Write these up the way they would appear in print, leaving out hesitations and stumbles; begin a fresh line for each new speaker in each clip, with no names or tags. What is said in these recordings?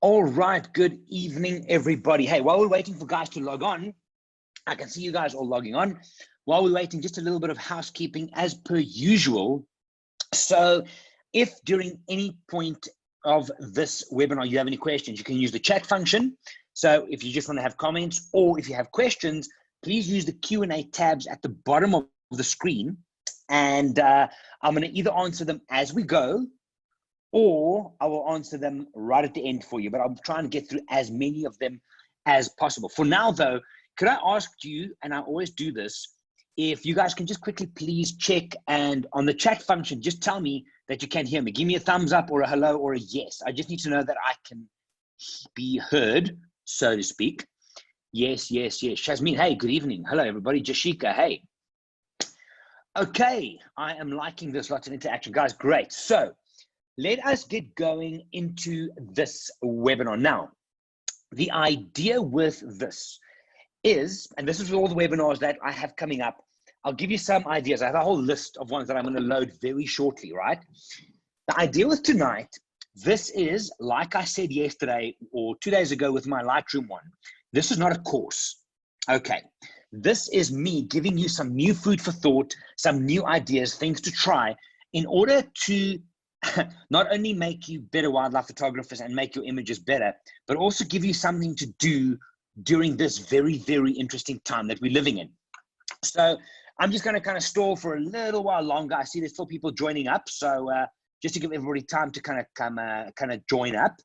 All right, good evening, everybody. Hey, while we're waiting for guys to log on, I can see you guys all logging on. While we're waiting, just a little bit of housekeeping as per usual. So if during any point of this webinar you have any questions, you can use the chat function. So if you just want to have comments or if you have questions, please use the Q&A tabs at the bottom of the screen. And I'm going to either answer them as we go, or I will answer them right at the end for you, but I'm trying to get through as many of them as possible. For now, though, could I ask you, and I always do this, if you guys can just quickly please check and on the chat function, just tell me that you can hear me. Give me a thumbs up or a hello or a yes. I just need to know that I can be heard, so to speak. Yes, yes, yes. Shazmin, hey, good evening. Hello, everybody. Jashika, hey. Okay, I am liking this. Lots of interaction. Guys, great. So, let us get going into this webinar. Now, the idea with this is, and this is all the webinars that I have coming up, I'll give you some ideas. I have a whole list of ones that I'm going to load very shortly, right? The idea with tonight, this is, like I said yesterday or 2 days ago with my Lightroom one, this is not a course, okay? This is me giving you some new food for thought, some new ideas, things to try in order to not only make you better wildlife photographers and make your images better, but also give you something to do during this very, very interesting time that we're living in. So I'm just going to kind of stall for a little while longer. I see there's still people joining up. So just to give everybody time to kind of join up.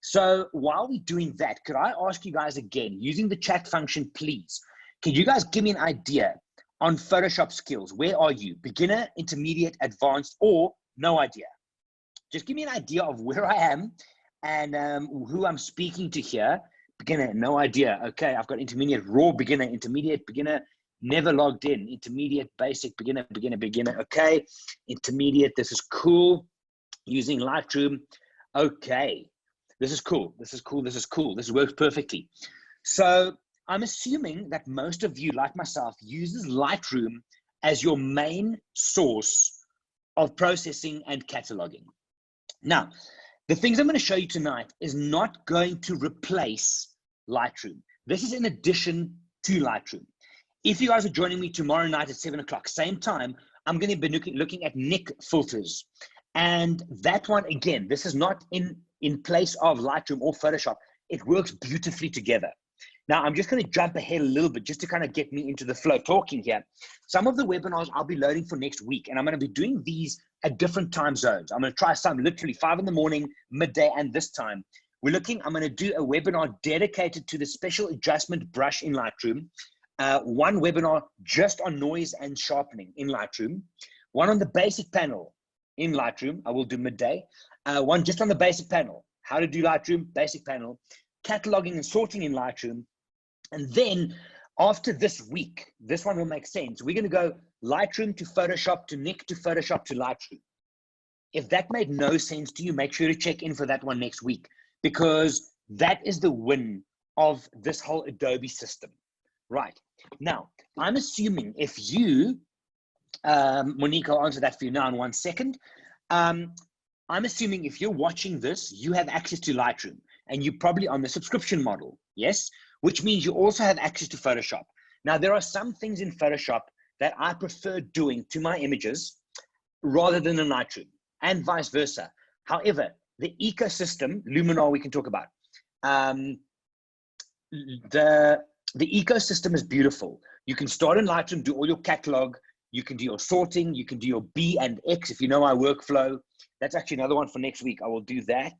So while we're doing that, could I ask you guys again, using the chat function, please, can you guys give me an idea on Photoshop skills? Where are you? Beginner, intermediate, advanced, or no idea? Just give me an idea of where I am and who I'm speaking to here. Beginner, no idea. Okay, I've got intermediate, raw, beginner, intermediate, beginner, never logged in, intermediate, basic, beginner, beginner, beginner. Okay, intermediate, this is cool. Using Lightroom. Okay, this is cool. This is cool. This is cool. This works perfectly. So I'm assuming that most of you, like myself, uses Lightroom as your main source of processing and cataloging. Now, the things I'm going to show you tonight is not going to replace Lightroom. This is in addition to Lightroom. If you guys are joining me tomorrow night at 7 o'clock, same time, I'm going to be looking at Nik filters. And that one, again, this is not in place of Lightroom or Photoshop. It works beautifully together. Now, I'm just going to jump ahead a little bit just to kind of get me into the flow talking here. Some of the webinars I'll be loading for next week, and I'm going to be doing these at different time zones. I'm going to try some literally 5 in the morning, midday, and this time. I'm going to do a webinar dedicated to the special adjustment brush in Lightroom, one webinar just on noise and sharpening in Lightroom, one on the basic panel in Lightroom, I will do midday, one just on the basic panel, how to do Lightroom, basic panel, cataloging and sorting in Lightroom. And then after this week, this one will make sense. We're going to go Lightroom to Photoshop to Nik to Photoshop to Lightroom. If that made no sense to you, make sure to check in for that one next week, because that is the win of this whole Adobe system. Right. Now, I'm assuming if you, Monique, I'll answer that for you now in 1 second. I'm assuming if you're watching this, you have access to Lightroom and you're probably on the subscription model. Yes. Which means you also have access to Photoshop. Now, there are some things in Photoshop that I prefer doing to my images rather than in Lightroom, and vice versa. However, the ecosystem, Luminar, we can talk about. The ecosystem is beautiful. You can start in Lightroom, do all your catalog. You can do your sorting. You can do your B and X if you know my workflow. That's actually another one for next week. I will do that.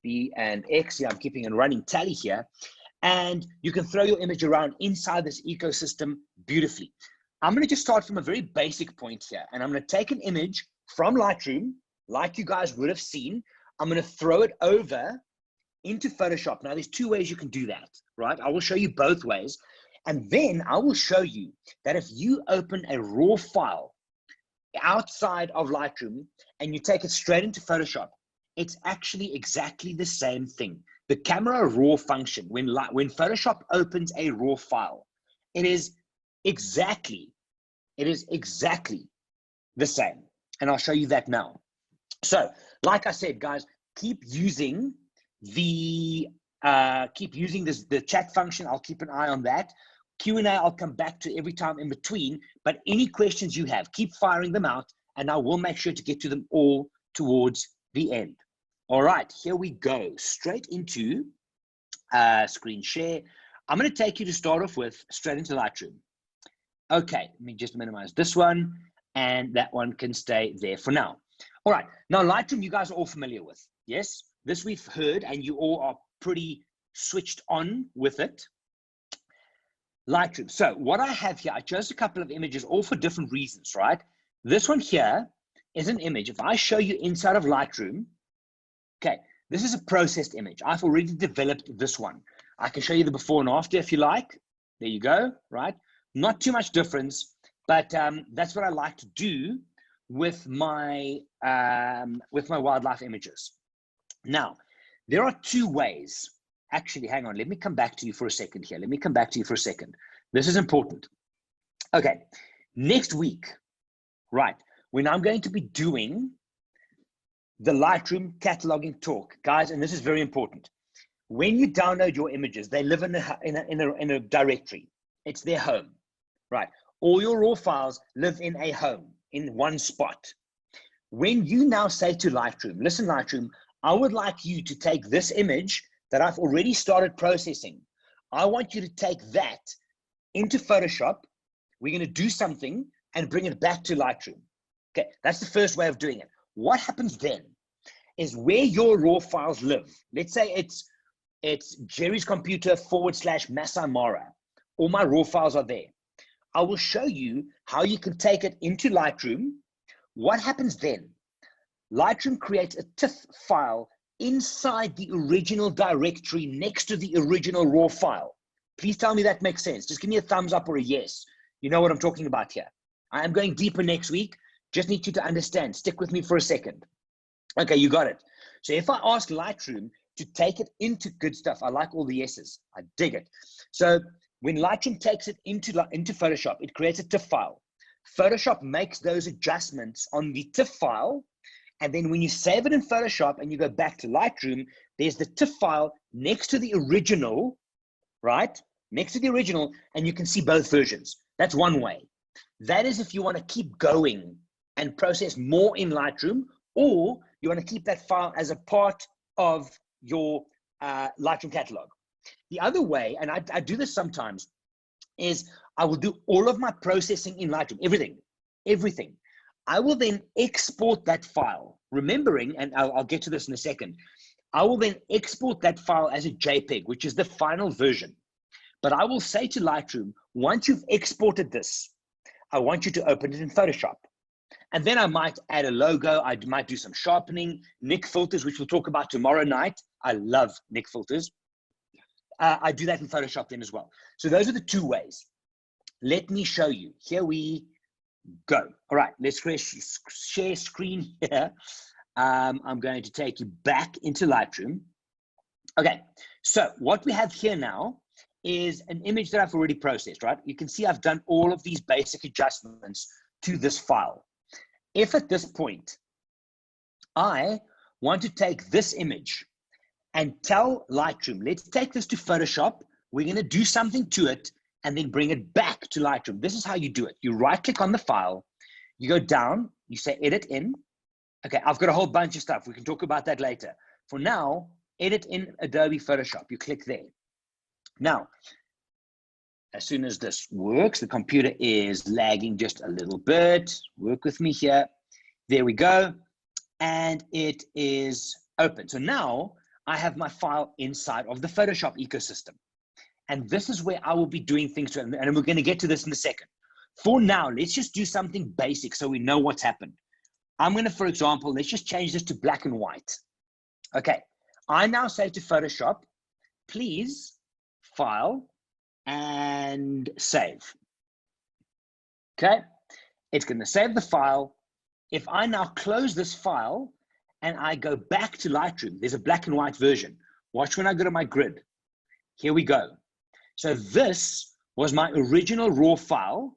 B and X. Yeah, I'm keeping a running tally here. And you can throw your image around inside this ecosystem beautifully. I'm going to just start from a very basic point here. And I'm going to take an image from Lightroom, like you guys would have seen. I'm going to throw it over into Photoshop. Now, there's 2 ways you can do that, right? I will show you both ways. And then I will show you that if you open a raw file outside of Lightroom and you take it straight into Photoshop, it's actually exactly the same thing. The camera raw function, when Photoshop opens a raw file, it is exactly the same. And I'll show you that now. So, like I said, guys, keep using keep using the chat function. I'll keep an eye on that. Q&A, I'll come back to every time in between, but any questions you have, keep firing them out, and I will make sure to get to them all towards the end. All right, here we go, straight into screen share. I'm going to take you to start off with straight into Lightroom. Okay, let me just minimize this one, and that one can stay there for now. All right, now Lightroom you guys are all familiar with, yes? This we've heard, and you all are pretty switched on with it. Lightroom. So what I have here, I chose a couple of images, all for different reasons, right? This one here is an image. If I show you inside of Lightroom, okay, this is a processed image. I've already developed this one. I can show you the before and after if you like. There you go, right? Not too much difference, but that's what I like to do with my wildlife images. Now, there are two ways. Actually, hang on, let me come back to you for a second here. Let me come back to you for a second. This is important. Okay, next week, right, when I'm going to be doing the Lightroom cataloging talk, guys, and this is very important. When you download your images, they live in a directory. It's their home, right? All your raw files live in a home, in one spot. When you now say to Lightroom, listen, Lightroom, I would like you to take this image that I've already started processing. I want you to take that into Photoshop. We're going to do something and bring it back to Lightroom. Okay, that's the first way of doing it. What happens then is where your raw files live. Let's say it's Gerry's computer / Masai Mara. All my raw files are there. I will show you how you can take it into Lightroom. What happens then? Lightroom creates a TIFF file inside the original directory next to the original raw file. Please tell me that makes sense. Just give me a thumbs up or a yes. You know what I'm talking about here. I am going deeper next week. Just need you to understand. Stick with me for a second. Okay, you got it. So if I ask Lightroom to take it into good stuff, I like all the yeses. I dig it. So when Lightroom takes it into Photoshop, it creates a TIFF file. Photoshop makes those adjustments on the TIFF file. And then when you save it in Photoshop and you go back to Lightroom, there's the TIFF file next to the original, right? Next to the original, and you can see both versions. That's one way. That is if you want to keep going and process more in Lightroom, or you want to keep that file as a part of your Lightroom catalog. The other way, and I do this sometimes, is I will do all of my processing in Lightroom, everything. I will then export that file, remembering, and I'll get to this in a second, I will then export that file as a JPEG, which is the final version. But I will say to Lightroom, once you've exported this, I want you to open it in Photoshop. And then I might add a logo, I might do some sharpening, Nick filters, which we'll talk about tomorrow night. I love Nick filters. I do that in Photoshop then as well. So those are the two ways. Let me show you. Here we go. All right, let's share screen here. I'm going to take you back into Lightroom. Okay, so what we have here now is an image that I've already processed, right? You can see I've done all of these basic adjustments to this file. If at this point, I want to take this image and tell Lightroom, let's take this to Photoshop, we're going to do something to it, and then bring it back to Lightroom. This is how you do it. You right click on the file, you go down, you say edit in. Okay, I've got a whole bunch of stuff. We can talk about that later. For now, edit in Adobe Photoshop. You click there. Now, as soon as this works, the computer is lagging just a little bit. Work with me here. There we go. And it is open. So now I have my file inside of the Photoshop ecosystem. And this is where I will be doing things to it. And we're going to get to this in a second. For now, let's just do something basic so we know what's happened. I'm going to, for example, let's just change this to black and white. Okay. I now say to Photoshop, please file and save. Okay. It's going to save the file. If I now close this file and I go back to Lightroom, there's a black and white version. Watch when I go to my grid. Here we go. So this was my original raw file.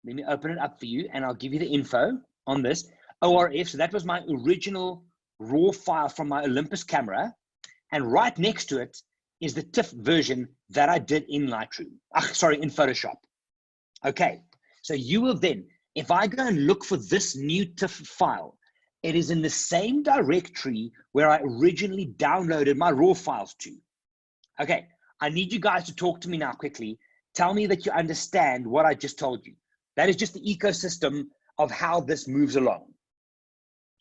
Let me open it up for you and I'll give you the info on this. ORF, so that was my original raw file from my Olympus camera. And right next to it is the TIFF version that I did in Lightroom. In Photoshop. Okay, so you will then, if I go and look for this new TIFF file, it is in the same directory where I originally downloaded my raw files to. Okay, I need you guys to talk to me now quickly. Tell me that you understand what I just told you. That is just the ecosystem of how this moves along.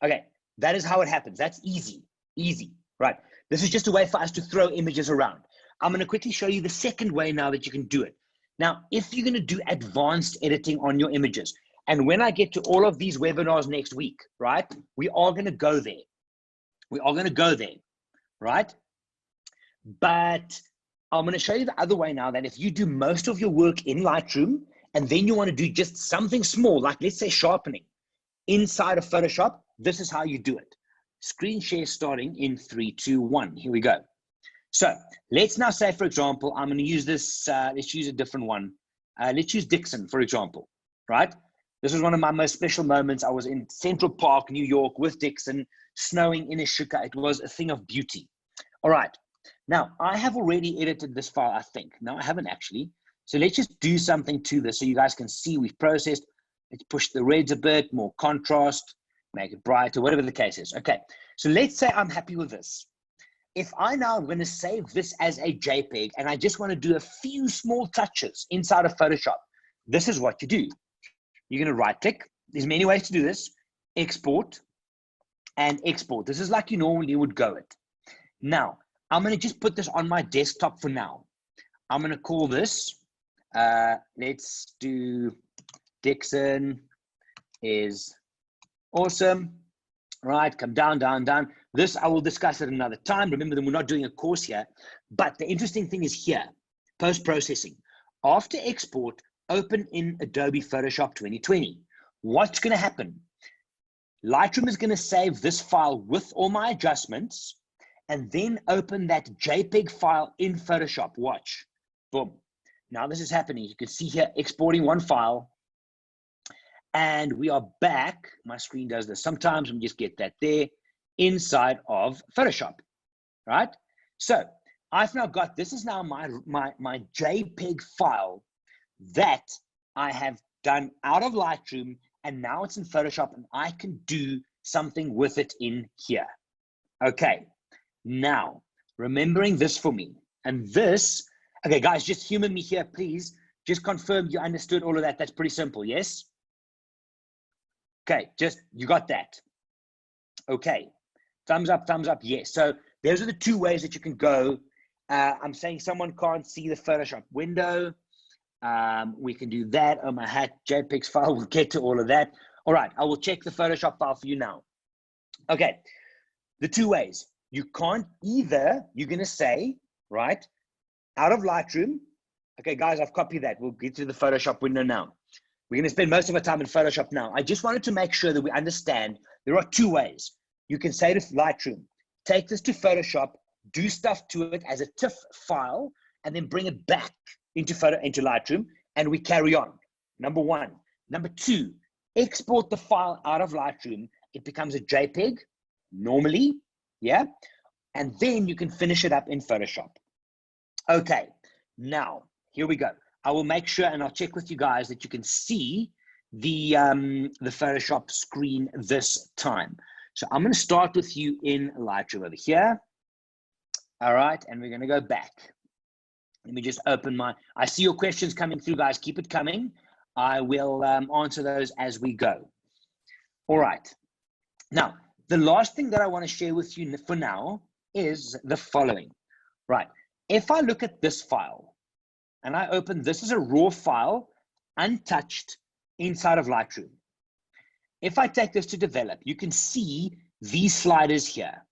Okay, that is how it happens. That's easy, right? This is just a way for us to throw images around. I'm going to quickly show you the second way now that you can do it. Now, if you're going to do advanced editing on your images, and when I get to all of these webinars next week, right, we are going to go there. We are going to go there, right? But I'm going to show you the other way now, that if you do most of your work in Lightroom, and then you want to do just something small, like let's say sharpening inside of Photoshop, this is how you do it. Screen share starting in 3, 2, 1. Here we go. So let's now say, for example, I'm going to use this, let's use a different one. Let's use Dixon, for example, right? This was one of my most special moments. I was in Central Park, New York with Dixon, snowing in Ishuka. It was a thing of beauty. All right. Now, I have already edited this file, I think. No, I haven't actually. So let's just do something to this so you guys can see we've processed. Let's push the reds a bit, more contrast, make it brighter, whatever the case is. Okay, so let's say I'm happy with this. If I now am going to save this as a JPEG and I just want to do a few small touches inside of Photoshop, this is what you do. You're going to right click. There's many ways to do this. Export and export. This is like you normally would go it. Now, I'm going to just put this on my desktop for now. I'm going to call this, let's do Dixon is awesome. Right, come down, down, down. This I will discuss at another time. Remember that we're not doing a course here. But the interesting thing is here, post-processing. After export, open in Adobe Photoshop 2020. What's going to happen? Lightroom is going to save this file with all my adjustments and then open that JPEG file in Photoshop. Watch. Boom. Now this is happening. You can see here exporting one file. And we are back. My screen does this sometimes. Let me just get that there inside of Photoshop, right? So I've now got, this is now my JPEG file that I have done out of Lightroom, and now it's in Photoshop and I can do something with it in here. Okay, now remembering this for me, and this, okay guys, just humor me here, please. Just confirm you understood all of that. That's pretty simple, yes? Okay, just, you got that. Okay, thumbs up, yes. So those are the two ways that you can go. I'm saying someone can't see the Photoshop window. We can do that. Oh, my hat, JPEGs file, we'll get to all of that. All right, I will check the Photoshop file for you now. Okay, the two ways. You can't either, you're gonna say, right, out of Lightroom. Okay, guys, I've copied that. We'll get to the Photoshop window now. We're going to spend most of our time in Photoshop now. I just wanted to make sure that we understand there are two ways. You can say to Lightroom, take this to Photoshop, do stuff to it as a TIFF file, and then bring it back into Lightroom, and we carry on. Number one. Number two, export the file out of Lightroom. It becomes a JPEG, normally, yeah? And then you can finish it up in Photoshop. Okay, now, here we go. I will make sure, and I'll check with you guys, that you can see the Photoshop screen this time. So I'm going to start with you in Lightroom over here. All right, and we're going to go back. Let me just open I see your questions coming through, guys. Keep it coming. I will answer those as we go. All right. Now, the last thing that I want to share with you for now is the following. Right. If I look at this file, and I open, this is a raw file, untouched, inside of Lightroom. If I take this to develop, you can see these sliders here.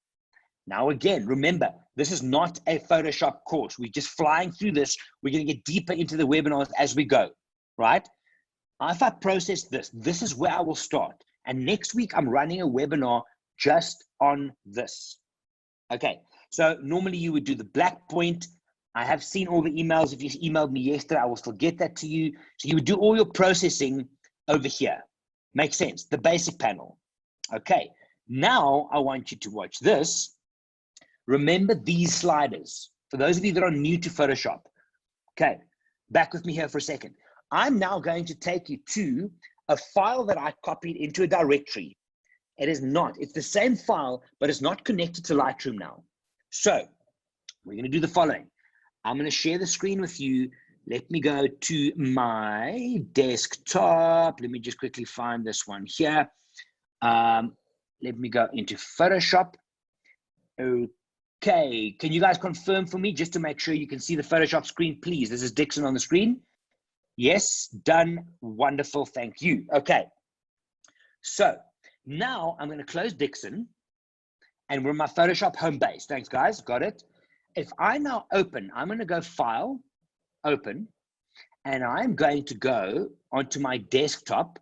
Now again, remember, this is not a Photoshop course. We're just flying through this. We're going to get deeper into the webinars as we go, right? If I process this, this is where I will start. And next week, I'm running a webinar just on this. Okay, so normally you would do the black point. I have seen all the emails. If you emailed me yesterday, I will still get that to you. So you would do all your processing over here. Makes sense, the basic panel. Okay, now I want you to watch this. Remember these sliders. For those of you that are new to Photoshop, okay, back with me here for a second. I'm now going to take you to a file that I copied into a directory. It is not, it's the same file, but it's not connected to Lightroom now. So we're going to do the following. I'm going to share the screen with you. Let me go to my desktop. Let me just quickly find this one here. Let me go into Photoshop. Okay, can you guys confirm for me just to make sure you can see the Photoshop screen, please? This is Dixon on the screen. Yes, done. Wonderful, thank you. Okay, so now I'm going to close Dixon and we're in my Photoshop home base. Thanks, guys. Got it. If I now open, I'm going to go File, Open, and I'm going to go onto my desktop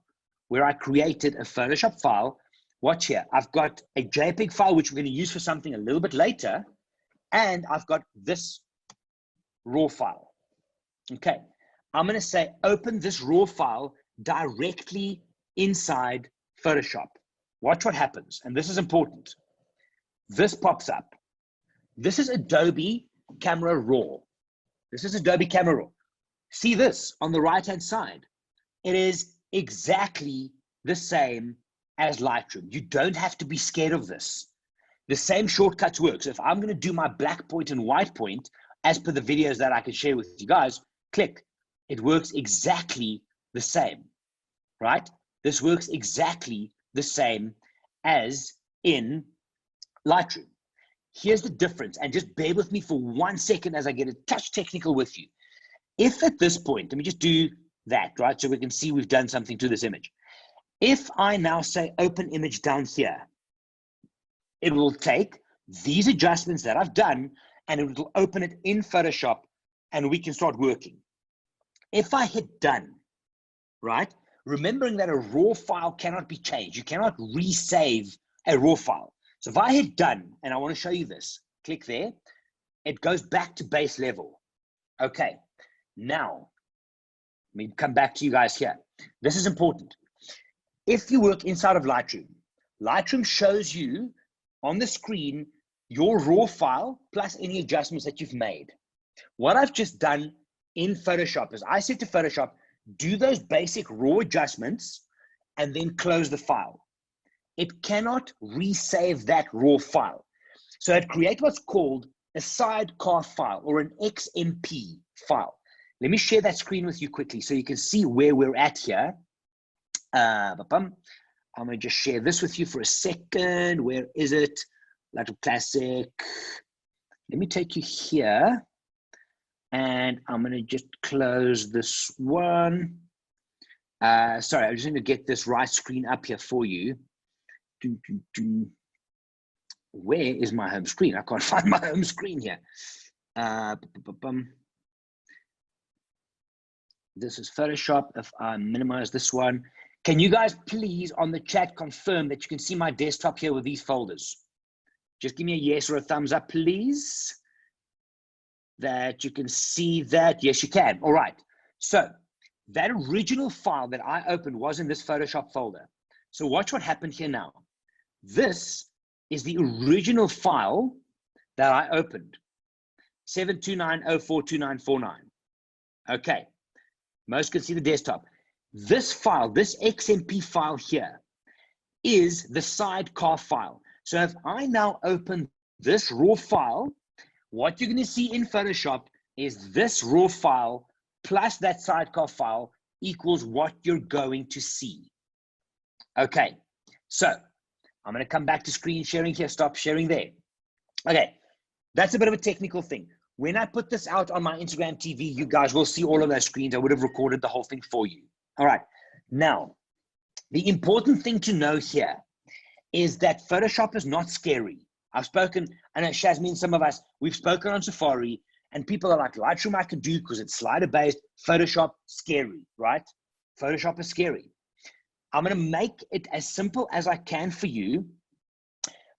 where I created a Photoshop file. Watch here. I've got a JPEG file, which we're going to use for something a little bit later, and I've got this raw file. Okay. I'm going to say, open this raw file directly inside Photoshop. Watch what happens. And this is important. This pops up. This is Adobe Camera Raw. This is Adobe Camera Raw. See this on the right-hand side. It is exactly the same as Lightroom. You don't have to be scared of this. The same shortcuts work. So if I'm going to do my black point and white point, as per the videos that I can share with you guys, click. It works exactly the same, right? This works exactly the same as in Lightroom. Here's the difference, and just bear with me for 1 second as I get a touch technical with you. If at this point, let me just do that, right? So we can see we've done something to this image. If I now say open image down here, it will take these adjustments that I've done and it will open it in Photoshop and we can start working. If I hit done, right? Remembering that a raw file cannot be changed. You cannot resave a raw file. So if I hit done, and I want to show you this, click there, it goes back to base level. Okay, now, let me come back to you guys here. This is important. If you work inside of Lightroom, Lightroom shows you on the screen your raw file plus any adjustments that you've made. What I've just done in Photoshop is I said to Photoshop, do those basic raw adjustments and then close the file. It cannot resave that raw file. So it creates what's called a sidecar file or an XMP file. Let me share that screen with you quickly so you can see where we're at here. I'm going to just share this with you for a second. Where is it? Lightroom Classic. Let me take you here. And I'm going to just close this one. Sorry, I'm just going to get this right screen up here for you. Where is my home screen? I can't find my home screen here. This is Photoshop. If I minimize this one, can you guys please on the chat confirm that you can see my desktop here with these folders? Just give me a yes or a thumbs up, please. That you can see that. Yes, you can. All right. So that original file that I opened was in this Photoshop folder. So watch what happened here now. This is the original file that I opened, 729042949. Okay. Most can see the desktop. This file, this XMP file here, is the sidecar file. So if I now open this raw file, what you're going to see in Photoshop is this raw file plus that sidecar file equals what you're going to see. Okay, so I'm going to come back to screen sharing here. Stop sharing there. Okay, that's a bit of a technical thing. When I put this out on my Instagram TV, you guys will see all of those screens. I would have recorded the whole thing for you. All right, now, the important thing to know here is that Photoshop is not scary. I've spoken, I know Shazmin, some of us, we've spoken on Safari, and people are like, Lightroom I can do because it's slider-based. Photoshop, scary, right? Photoshop is scary. I'm going to make it as simple as I can for you,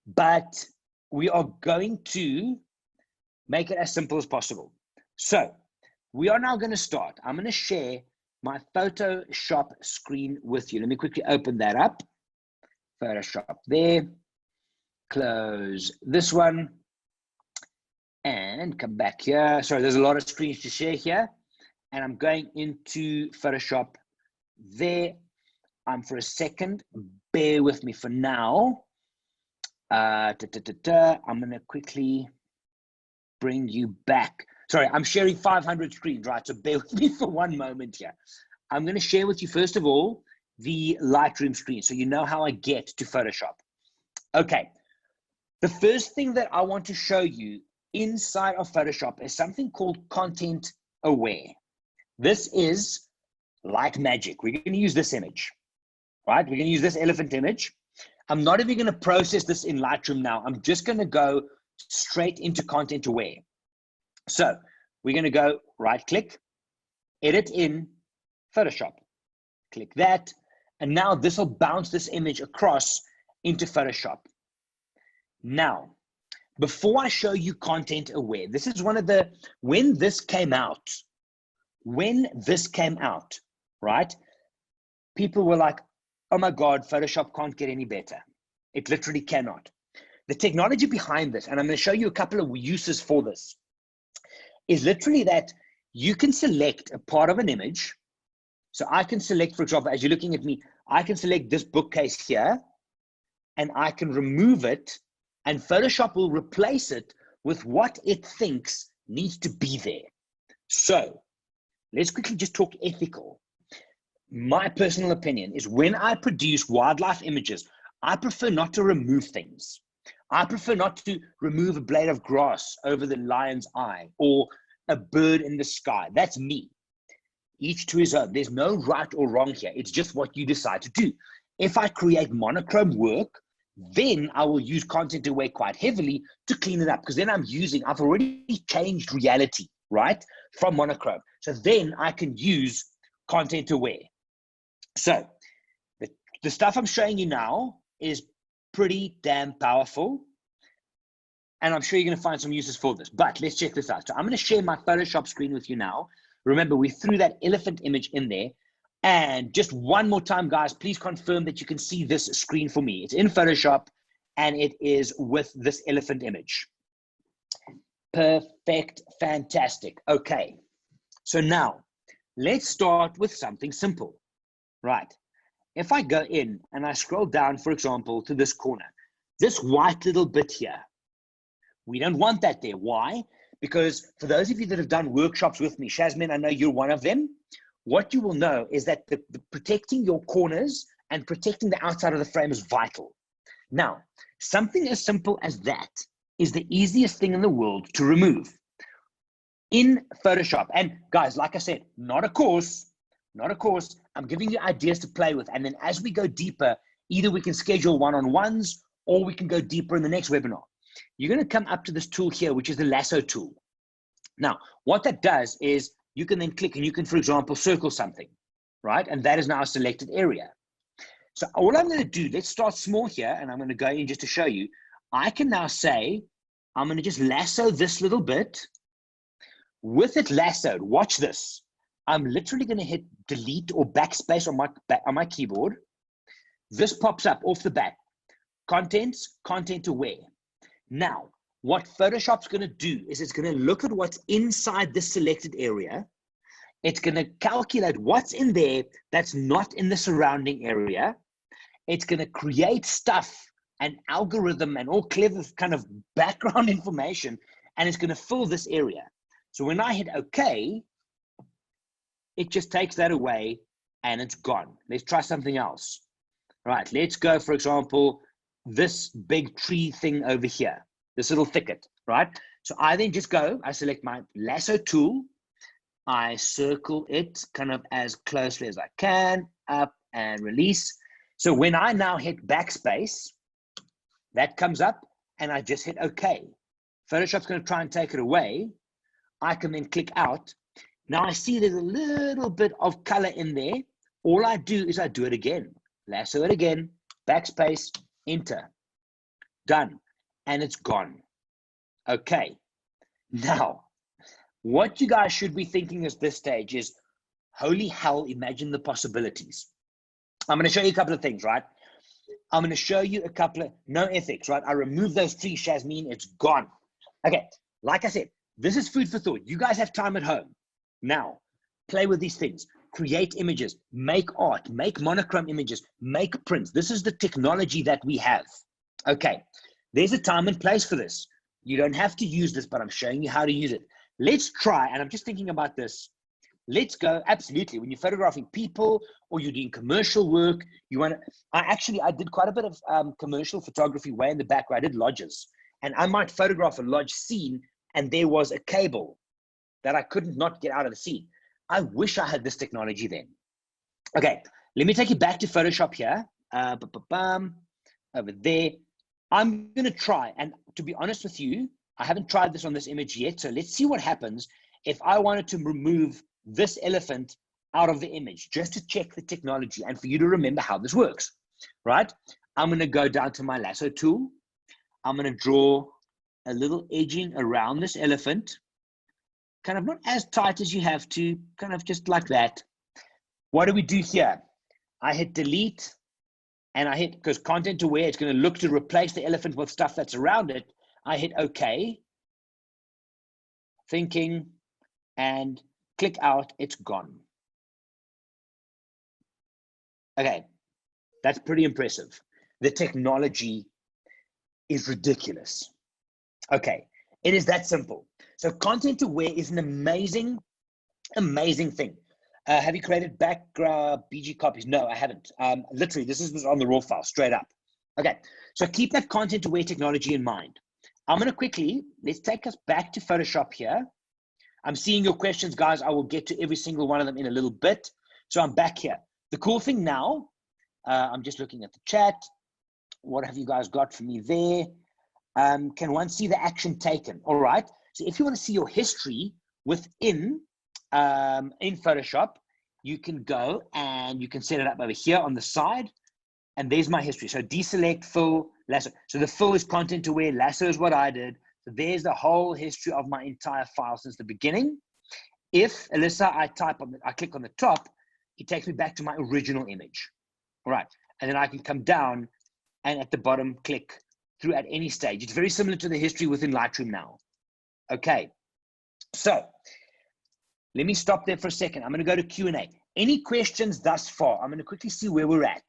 but we are going to make it as simple as possible. So we are now going to start. I'm going to share my Photoshop screen with you. Let me quickly open that up. Photoshop there. Close this one. and come back here. Sorry, there's a lot of screens to share here. And I'm going into Photoshop there. For a second, bear with me for now. I'm going to quickly bring you back. Sorry, I'm sharing 500 screens, right? So bear with me for one moment here. I'm going to share with you, first of all, the Lightroom screen, so you know how I get to Photoshop. Okay, the first thing that I want to show you inside of Photoshop is something called Content Aware. This is like magic. We're going to use this image, right? We're going to use this elephant image. I'm not even going to process this in Lightroom now. I'm just going to go straight into Content Aware. So we're going to go right click, edit in Photoshop. Click that. And now this will bounce this image across into Photoshop. Now, before I show you Content Aware, this is one of the, when this came out, right? People were like, oh my God, Photoshop can't get any better. It literally cannot. The technology behind this, and I'm going to show you a couple of uses for this, is literally that you can select a part of an image. So I can select, for example, as you're looking at me, I can select this bookcase here and I can remove it, and Photoshop will replace it with what it thinks needs to be there. So let's quickly just talk ethical. My personal opinion is when I produce wildlife images, I prefer not to remove things. I prefer not to remove a blade of grass over the lion's eye or a bird in the sky. That's me. Each to his own. There's no right or wrong here. It's just what you decide to do. If I create monochrome work, then I will use Content Aware quite heavily to clean it up, because then I've already changed reality, right, from monochrome. So then I can use Content Aware. So the stuff I'm showing you now is pretty damn powerful, and I'm sure you're going to find some uses for this, but let's check this out. So I'm going to share my Photoshop screen with you now. Remember, we threw that elephant image in there. And just one more time, guys, please confirm that you can see this screen for me. It's in Photoshop, and it is with this elephant image. Perfect, fantastic. Okay, so now let's start with something simple, right? If I go in and I scroll down, for example, to this corner, this white little bit here, we don't want that there. Why? Because for those of you that have done workshops with me, Shazmin, I know you're one of them. What you will know is that the protecting your corners and protecting the outside of the frame is vital. Now, something as simple as that is the easiest thing in the world to remove in Photoshop. And guys, like I said, not a course. I'm giving you ideas to play with. And then as we go deeper, either we can schedule one-on-ones or we can go deeper in the next webinar. You're going to come up to this tool here, which is the Lasso Tool. Now, what that does is you can then click and you can, for example, circle something, right? And that is now a selected area. So all I'm going to do, let's start small here, and I'm going to go in just to show you. I can now say, I'm going to just lasso this little bit. With it lassoed, watch this. I'm literally going to hit delete or backspace on my keyboard. This pops up off the bat. Contents, Content Aware. Now, what Photoshop's going to do is it's going to look at what's inside this selected area. It's going to calculate what's in there that's not in the surrounding area. It's going to create stuff, an algorithm, and all clever kind of background information, and it's going to fill this area. So when I hit OK, it just takes that away and it's gone. Let's try something else. All right, let's go, for example, this big tree thing over here, this little thicket, right? So I then just go, I select my lasso tool, I circle it kind of as closely as I can, up and release. So when I now hit backspace, that comes up and I just hit OK. Photoshop's going to try and take it away. I can then click out. Now I see there's a little bit of color in there. All I do is I do it again. Lasso it again, backspace, enter, done, and it's gone. Okay, now what you guys should be thinking at this stage is, holy hell, imagine the possibilities. I'm going to show you a couple of things, right? I'm going to show you a couple of, no ethics, right? I remove those trees, Shazmin, it's gone. Okay, like I said, this is food for thought. You guys have time at home. Now, play with these things. Create images, make art, make monochrome images, make prints. This is the technology that we have. Okay, there's a time and place for this. You don't have to use this, but I'm showing you how to use it. Let's try, and I'm just thinking about this. Let's go, absolutely. When you're photographing people or you're doing commercial work, you want to, I did quite a bit of commercial photography way in the back where I did lodges. And I might photograph a lodge scene and there was a cable that I couldn't not get out of the scene. I wish I had this technology then. Okay, let me take you back to Photoshop here. Over there. I'm going to try, and to be honest with you, I haven't tried this on this image yet. So let's see what happens if I wanted to remove this elephant out of the image, just to check the technology and for you to remember how this works, right? I'm going to go down to my Lasso Tool. I'm going to draw a little edging around this elephant, kind of not as tight as you have to, kind of just like that. What do we do here? I hit delete and I hit, because content aware, it's going to look to replace the elephant with stuff that's around it. I hit OK, thinking, and click out, it's gone. Okay, that's pretty impressive. The technology is ridiculous. Okay, it is that simple. So content aware is an amazing, amazing thing. Have you created background BG copies? No, I haven't. Literally, this is on the raw file, straight up. Okay, so keep that content aware technology in mind. I'm going to quickly, let's take us back to Photoshop here. I'm seeing your questions, guys. I will get to every single one of them in a little bit. So I'm back here. The cool thing now, I'm just looking at the chat. What have you guys got for me there? Can one see the action taken? All right. So if you want to see your history within in Photoshop, you can go and you can set it up over here on the side. And there's my history. So deselect, fill, lasso. So the fill is content aware, lasso is what I did. So there's the whole history of my entire file since the beginning. If, Alyssa, I click on the top, it takes me back to my original image. All right. And then I can come down and at the bottom, click through at any stage. It's very similar to the history within Lightroom now. Okay. So let me stop there for a second. I'm going to go to Q&A. Any questions thus far? I'm going to quickly see where we're at,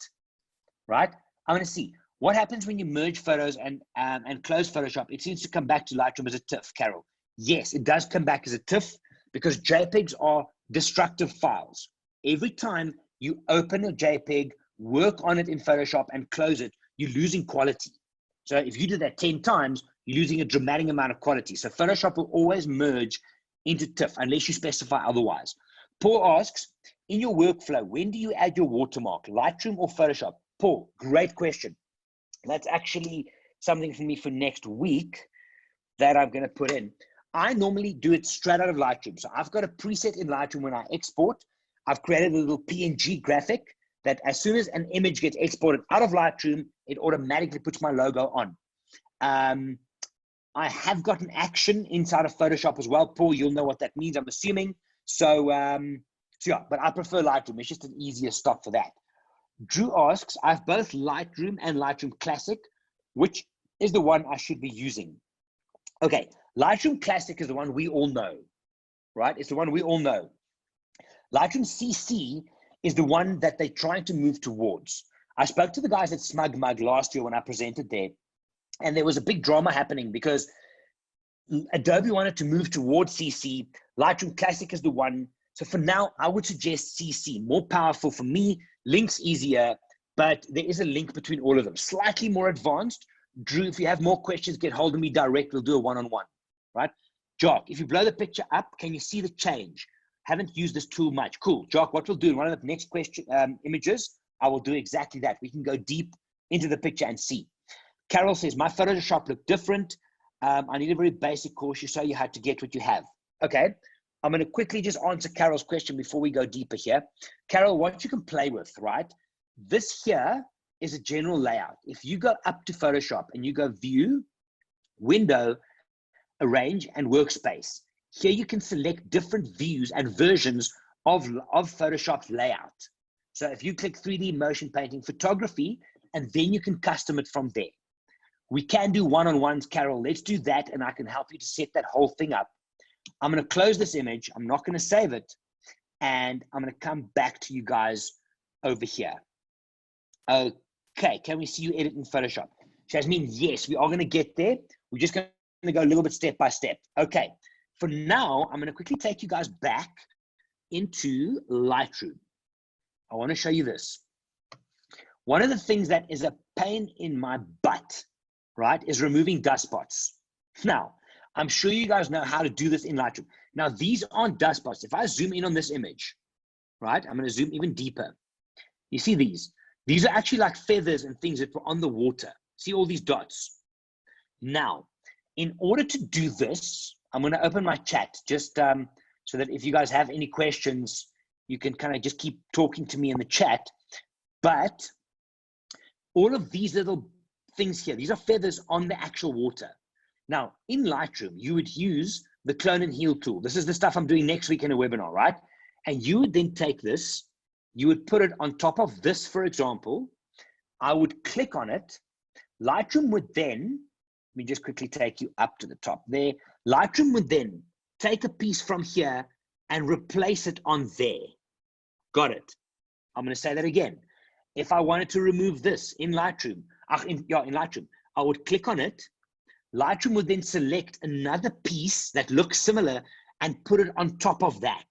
right? I'm going to see what happens when you merge photos and close Photoshop. It seems to come back to Lightroom as a TIFF, Carol. Yes, it does come back as a TIFF because JPEGs are destructive files. Every time you open a JPEG, work on it in Photoshop and close it, you're losing quality. So if you do that 10 times, you're losing a dramatic amount of quality. So Photoshop will always merge into TIFF unless you specify otherwise. Paul asks, in your workflow, when do you add your watermark, Lightroom or Photoshop? Paul, great question. That's actually something for me for next week that I'm going to put in. I normally do it straight out of Lightroom. So I've got a preset in Lightroom when I export. I've created a little PNG graphic that as soon as an image gets exported out of Lightroom, it automatically puts my logo on. I have got an action inside of Photoshop as well. Paul, you'll know what that means, I'm assuming. So yeah, but I prefer Lightroom. It's just an easier stop for that. Drew asks, I have both Lightroom and Lightroom Classic. Which is the one I should be using? Okay, Lightroom Classic is the one we all know, right? It's the one we all know. Lightroom CC is the one that they're trying to move towards. I spoke to the guys at Smug Mug last year when I presented there, and there was a big drama happening because Adobe wanted to move towards CC. Lightroom Classic is the one. So for now, I would suggest CC, more powerful for me, links easier, but there is a link between all of them. Slightly more advanced. Drew, if you have more questions, get hold of me direct. We'll do a one-on-one, right? Jock, if you blow the picture up, can you see the change? Haven't used this tool much. Cool. Jock, what we'll do in one of the next question images, I will do exactly that. We can go deep into the picture and see. Carol says, my Photoshop looked different. I need a very basic course to show you how to get what you have. Okay. I'm going to quickly just answer Carol's question before we go deeper here. Carol, what you can play with, right? This here is a general layout. If you go up to Photoshop and you go View, Window, Arrange, and Workspace, here you can select different views and versions of Photoshop's layout. So if you click 3D motion painting photography, and then you can custom it from there. We can do one-on-ones, Carol. Let's do that, and I can help you to set that whole thing up. I'm going to close this image. I'm not going to save it, and I'm going to come back to you guys over here. Okay, can we see you edit in Photoshop? Jasmine, yes, we are going to get there. We're just going to go a little bit step by step. Okay, for now, I'm going to quickly take you guys back into Lightroom. I want to show you this. One of the things that is a pain in my butt, right, is removing dust spots. Now, I'm sure you guys know how to do this in Lightroom. Now, these aren't dust spots. If I zoom in on this image, right, I'm going to zoom even deeper. You see these? These are actually like feathers and things that were on the water. See all these dots? Now, in order to do this, I'm going to open my chat just so that if you guys have any questions, you can kind of just keep talking to me in the chat. But all of these little things here, these are feathers on the actual water. Now, in Lightroom, you would use the clone and heal tool. This is the stuff I'm doing next week in a webinar, right? And you would then take this, you would put it on top of this, for example. I would click on it. Lightroom would then, let me just quickly take you up to the top there. Lightroom would then take a piece from here and replace it on there. Got it? I'm going to say that again. If I wanted to remove this in Lightroom, in Lightroom, I would click on it. Lightroom would then select another piece that looks similar and put it on top of that.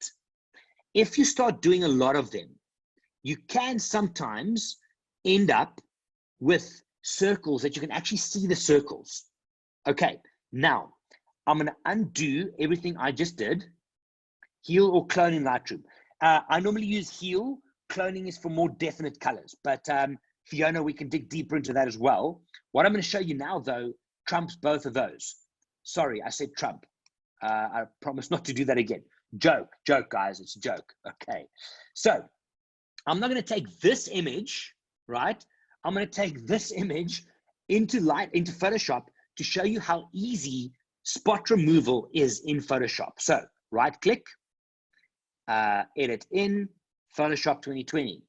If you start doing a lot of them, you can sometimes end up with circles that you can actually see the circles. Okay, now I'm going to undo everything I just did. Heal or clone in Lightroom. I normally use heal. Cloning is for more definite colors, but Fiona, we can dig deeper into that as well. What I'm going to show you now, though, trumps both of those. Sorry, I said trump. I promise not to do that again. Joke, guys, it's a joke. Okay, so I'm not going to take this image, right? I'm going to take this image into Photoshop to show you how easy spot removal is in Photoshop. So right click, edit in Photoshop 2020,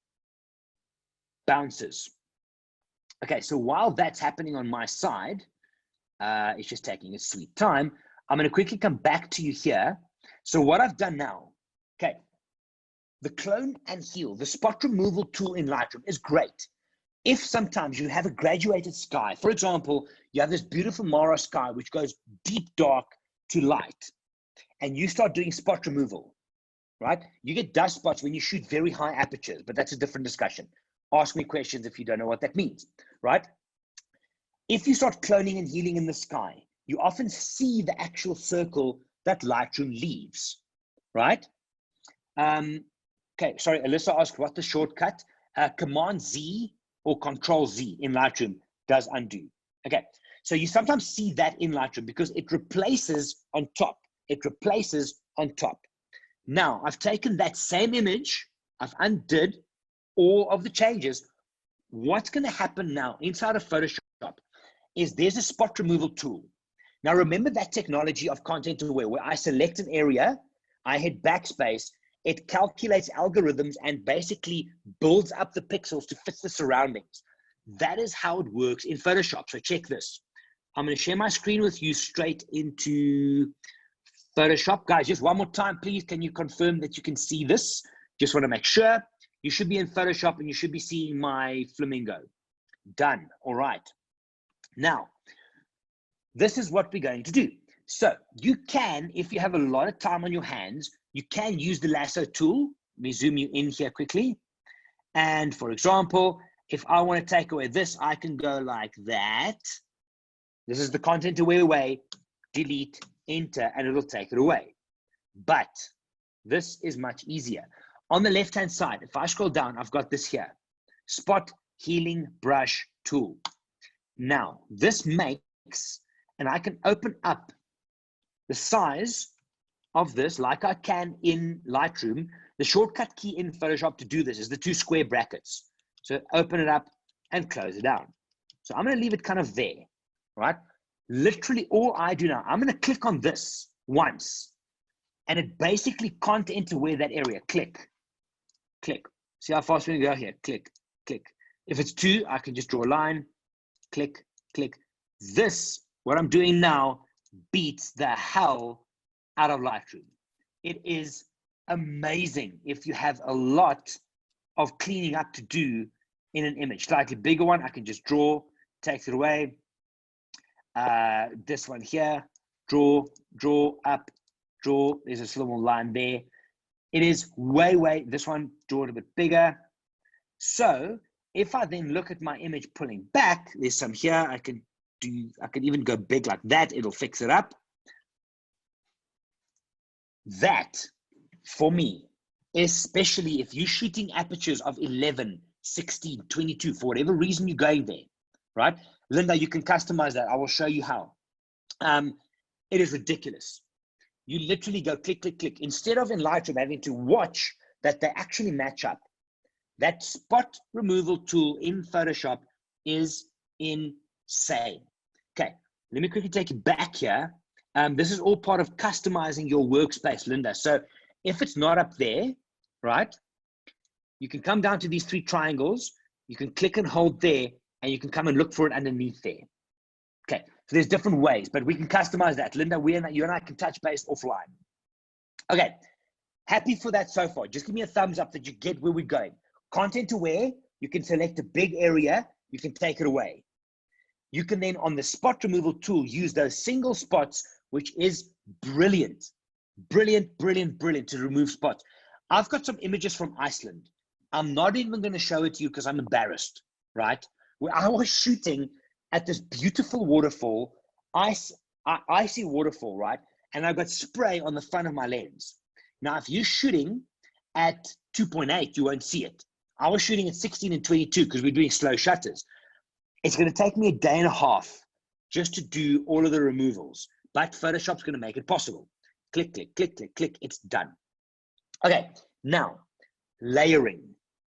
bounces. Okay, so while that's happening on my side, it's just taking its sweet time. I'm going to quickly come back to you here. So what I've done now, okay, the clone and heal, the spot removal tool in Lightroom is great. If sometimes you have a graduated sky, for example, you have this beautiful Mara sky, which goes deep dark to light, and you start doing spot removal, right? You get dust spots when you shoot very high apertures, but that's a different discussion. Ask me questions if you don't know what that means, right? If you start cloning and healing in the sky, you often see the actual circle that Lightroom leaves, right? Okay, sorry, Alyssa asked what the shortcut, Command Z or Control Z in Lightroom does undo. Okay, so you sometimes see that in Lightroom because it replaces on top. It replaces on top. Now, I've taken that same image, I've undid all of the changes. What's going to happen now inside of Photoshop is there's a spot removal tool. Now, remember that technology of content aware where I select an area, I hit backspace, it calculates algorithms and basically builds up the pixels to fit the surroundings. That is how it works in Photoshop. So check this. I'm going to share my screen with you straight into Photoshop. Guys, just one more time, please. Can you confirm that you can see this? Just want to make sure. You should be in Photoshop and you should be seeing my flamingo. Done. All right. Now, this is what we're going to do. So you can, if you have a lot of time on your hands, you can use the Lasso tool. Let me zoom you in here quickly. And for example, if I want to take away this, I can go like that. This is the content aware way, delete, enter, and it'll take it away. But this is much easier. On the left-hand side, if I scroll down, I've got this here, spot healing brush tool. Now, this makes, and I can open up the size of this like I can in Lightroom. The shortcut key in Photoshop to do this is the 2 square brackets. So open it up and close it down. So I'm going to leave it kind of there, right? Literally all I do now, I'm going to click on this once, and it basically can't enter where that area. Click, click. See how fast we can go here? Click, click. If it's 2, I can just draw a line, click, click. This, what I'm doing now, beats the hell out of Lightroom. It is amazing if you have a lot of cleaning up to do in an image. Slightly bigger one, I can just draw, takes it away. This one here, draw, up, draw. There's a little line there. It is way, this one, draw it a bit bigger. So if I then look at my image pulling back, there's some here, I can even go big like that, it'll fix it up. That, for me, especially if you're shooting apertures of 11, 16, 22, for whatever reason you're going there, right? Linda, you can customize that. I will show you how. It is ridiculous. You literally go click, click, click. Instead of in Lightroom having to watch that they actually match up, that spot removal tool in Photoshop is insane. Okay, let me quickly take you back here. This is all part of customizing your workspace, Linda. So if it's not up there, right, you can come down to these 3 triangles, you can click and hold there, and you can come and look for it underneath there. Okay, so there's different ways, but we can customize that. Linda, you and I can touch base offline. Okay, happy for that so far. Just give me a thumbs up that you get where we're going. Content aware, you can select a big area, you can take it away. You can then, on the spot removal tool, use those single spots, which is brilliant. Brilliant to remove spots. I've got some images from Iceland. I'm not even going to show it to you because I'm embarrassed, right? Where I was shooting at this beautiful waterfall, icy waterfall, right? And I've got spray on the front of my lens. Now, if you're shooting at 2.8, you won't see it. I was shooting at 16 and 22 because we're doing slow shutters. It's going to take me a day and a half just to do all of the removals, but Photoshop's going to make it possible. Click, click, click, click, click, it's done. Okay, now, layering.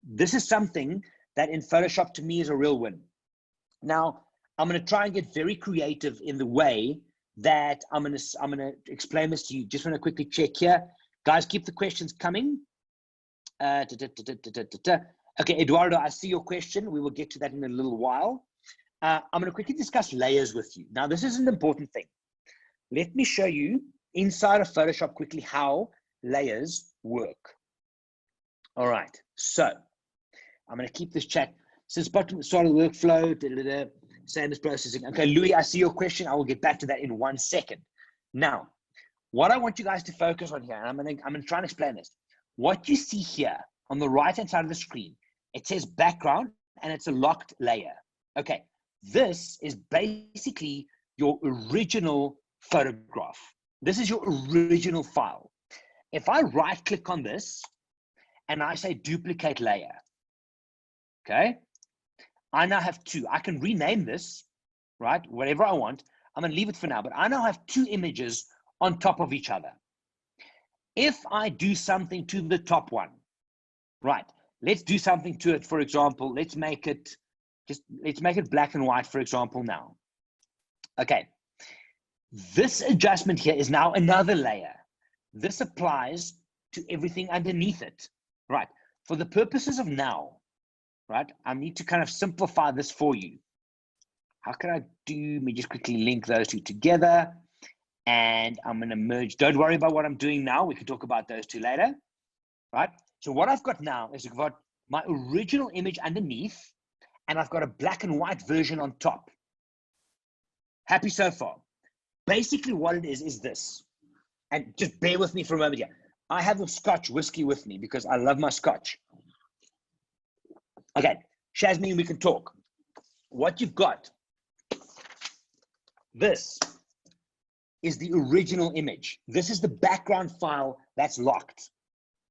This is something that in Photoshop to me is a real win. Now, I'm going to try and get very creative in the way that I'm going to explain this to you. Just want to quickly check here. Guys, keep the questions coming. Okay, Eduardo, I see your question. We will get to that in a little while. I'm going to quickly discuss layers with you. Now, this is an important thing. Let me show you inside of Photoshop quickly how layers work. All right, so I'm going to keep this chat. Since bottom the start of the workflow, same as processing. Okay, Louis, I see your question. I will get back to that in 1 second. Now, what I want you guys to focus on here, and I'm going to try and explain this. What you see here on the right-hand side of the screen, it says background, and it's a locked layer. Okay, this is basically your original photograph. This is your original file. If I right-click on this, and I say duplicate layer, okay, I now have 2. I can rename this, right, whatever I want. I'm going to leave it for now, but I now have 2 images on top of each other. If I do something to the top one, right, let's do something to it. For example, let's make it black and white, for example, now. Okay, this adjustment here is now another layer. This applies to everything underneath it, right? For the purposes of now, right, I need to kind of simplify this for you. How can I do? Let me just quickly link those 2 together. And I'm going to merge. Don't worry about what I'm doing now. We can talk about those 2 later, right? So what I've got now is I've got my original image underneath, and I've got a black and white version on top. Happy so far? Basically what it is this. And just bear with me for a moment here. I have a Scotch whiskey with me because I love my Scotch. Okay, Shazmin, we can talk. What you've got, this is the original image. This is the background file that's locked,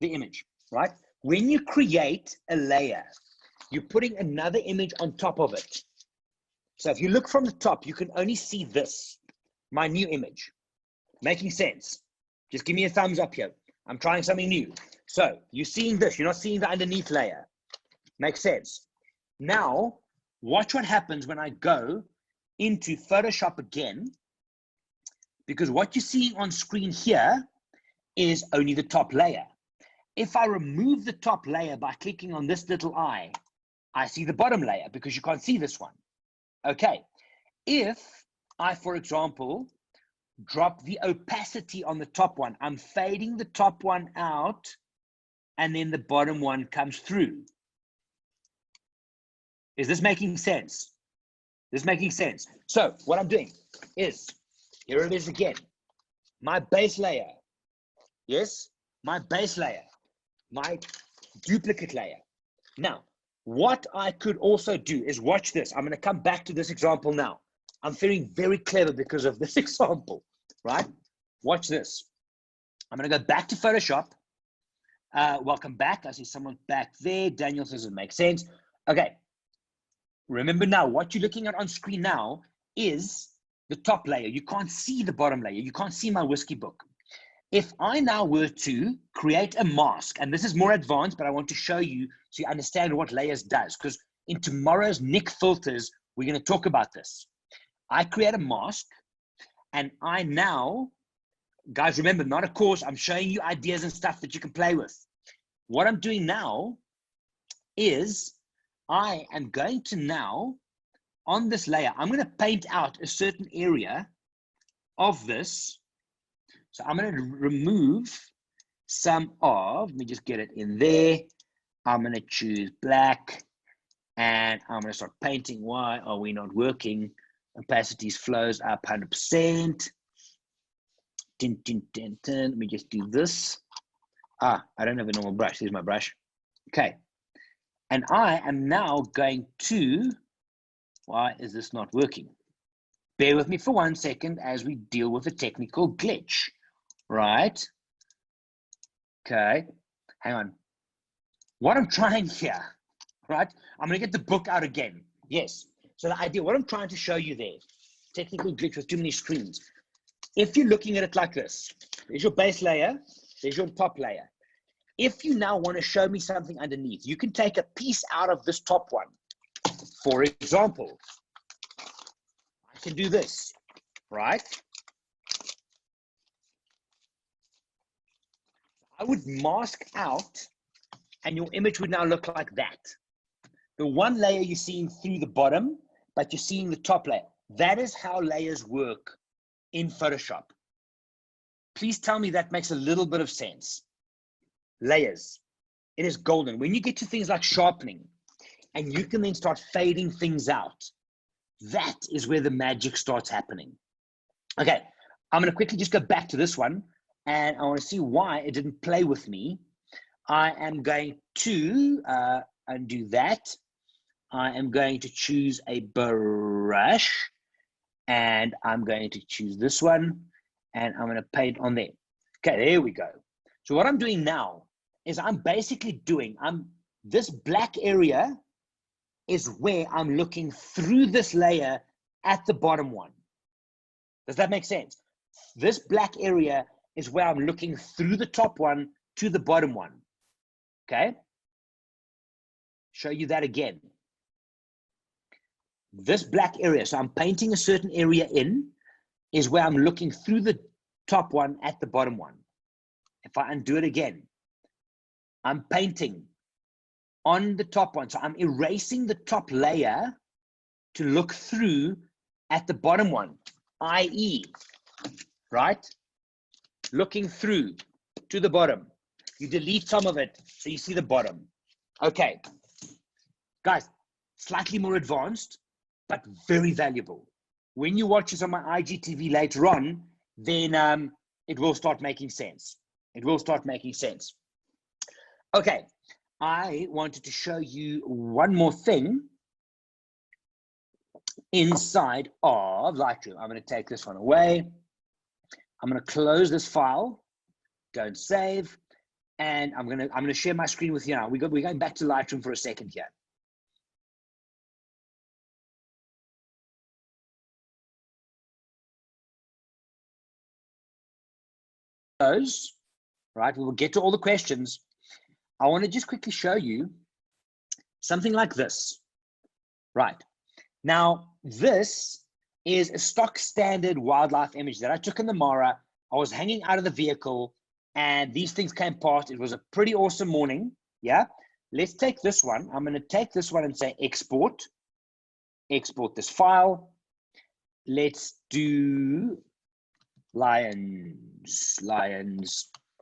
the image, right? When you create a layer, you're putting another image on top of it. So if you look from the top, you can only see this, my new image. Making sense? Just give me a thumbs up here. I'm trying something new. So you're seeing this, you're not seeing the underneath layer. Makes sense. Now, watch what happens when I go into Photoshop again, because what you're seeing on screen here is only the top layer. If I remove the top layer by clicking on this little eye, I see the bottom layer because you can't see this one. Okay, if I, for example, drop the opacity on the top one. I'm fading the top one out, and then the bottom one comes through. Is this making sense? This is making sense. So what I'm doing is, here it is again, my base layer. Yes, my base layer, my duplicate layer. Now, what I could also do is watch this. I'm going to come back to this example now. I'm feeling very clever because of this example, right? Watch this. I'm going to go back to Photoshop. Welcome back. I see someone back there. Daniel says it makes sense. Okay. Remember now, what you're looking at on screen now is the top layer. You can't see the bottom layer. You can't see my whiskey book. If I now were to create a mask, and this is more advanced, but I want to show you so you understand what layers does, because in tomorrow's Nick Filters, we're going to talk about this. I create a mask, and I now, guys, remember, not a course. I'm showing you ideas and stuff that you can play with. What I'm doing now is I am going to now, on this layer, I'm going to paint out a certain area of this. So I'm going to remove some of, let me just get it in there. I'm going to choose black, and I'm going to start painting. Why are we not working? Opacities flows up 100%. Let me just do this. I don't have a normal brush. Here's my brush. Okay. And I am now going to, why is this not working? Bear with me for 1 second as we deal with a technical glitch, right? Okay, hang on. What I'm trying here, right? I'm gonna get the book out again. Yes, so the idea, what I'm trying to show you there, technical glitch with too many screens. If you're looking at it like this, there's your base layer, there's your top layer. If you now want to show me something underneath, you can take a piece out of this top one. For example, I can do this, right? I would mask out, and your image would now look like that. The one layer you're seeing through the bottom, but you're seeing the top layer. That is how layers work in Photoshop. Please tell me that makes a little bit of sense. Layers, it is golden. When you get to things like sharpening, and you can then start fading things out, that is where the magic starts happening. Okay, I'm going to quickly just go back to this one, and I want to see why it didn't play with me. I am going to undo that. I am going to choose a brush, and I'm going to choose this one, and I'm going to paint on there. Okay, there we go. So what I'm doing now is I'm basically doing, this black area is where I'm looking through this layer at the bottom one. Does that make sense? This black area is where I'm looking through the top one to the bottom one. Okay? Show you that again. This black area, so I'm painting a certain area in, is where I'm looking through the top one at the bottom one. If I undo it again, I'm painting on the top one. So I'm erasing the top layer to look through at the bottom one, i.e., right? Looking through to the bottom. You delete some of it so you see the bottom. Okay, guys, slightly more advanced, but very valuable. When you watch this on my IGTV later on, then it will start making sense. It will start making sense. Okay, I wanted to show you one more thing inside of Lightroom. I'm going to take this one away. I'm going to close this file, go and save, and I'm going to share my screen with you now. We're going back to Lightroom for a second here. Those, right? We will get to all the questions. I want to just quickly show you something like this, right? Now, this is a stock standard wildlife image that I took in the Mara. I was hanging out of the vehicle and these things came past. It was a pretty awesome morning. Yeah. Let's take this one. I'm going to take this one and say export this file. let's do lions